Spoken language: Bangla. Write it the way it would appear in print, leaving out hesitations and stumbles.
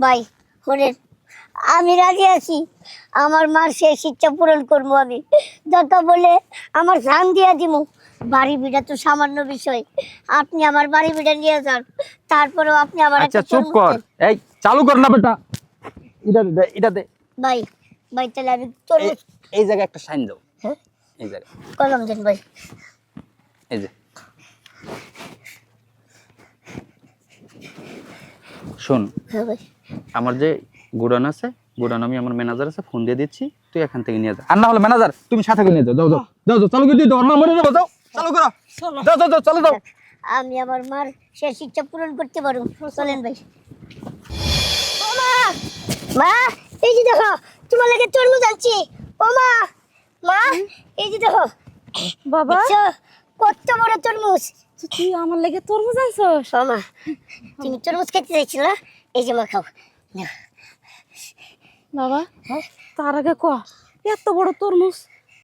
ভাই শোনেন, আমি রাজি আছি, আমার মার শেষ ইচ্ছা পূরণ করবো আমি, দরকার বলে আমার জান দিয়া দিব। বাড়ি বিড়া তো সামান্য বিষয়, আপনি আমার বাড়ি বিড়া নিয়ে যান, তারপরেও আপনি আমার আচ্ছা একটা চুপ তরমুজ কর, দেন। এই চালু কর না বেটা। এটা দে। ভাই ভাই তাহলে আমি তরমুজ। এই জায়গায় একটা সাইন দাও। হ্যাঁ এই জায়গায় কলম দেন ভাই। এই যে শোন, হ্যাঁ ভাই। আমার যে গোডাউন আছে, গোডাউন আমি আমার ম্যানেজার আছে, ফোন দিয়ে দিচ্ছি, তুই এখান থেকে নিয়ে যা। আর না হলে ম্যানেজার তুমি সাথে করে নিয়ে যাও। যাও যাও যাও যাও, চালু করে দিয়ে দাও, না মরে যাবো। যাও চালু করো, যাও যাও যাও, চলে যাও। আমি আমার মার শেষ ইচ্ছা পূরণ করতে পারবো, চলেন ভাই। ও মা, মা এই যে দেখো, তোমার লাগে তরমুজ আনছি। ও মা, মা এই যে দেখো বাবা দেখছো কত বড় তরমুজ। তুই আমার লেগে তরমুজ আনছস? ও মা, তুমি তরমুজ খেতে চাইছিল না? এই যে মা খাও। নাও। বাবা হ্যাঁ তার আগে ক, এত বড় তরমুজ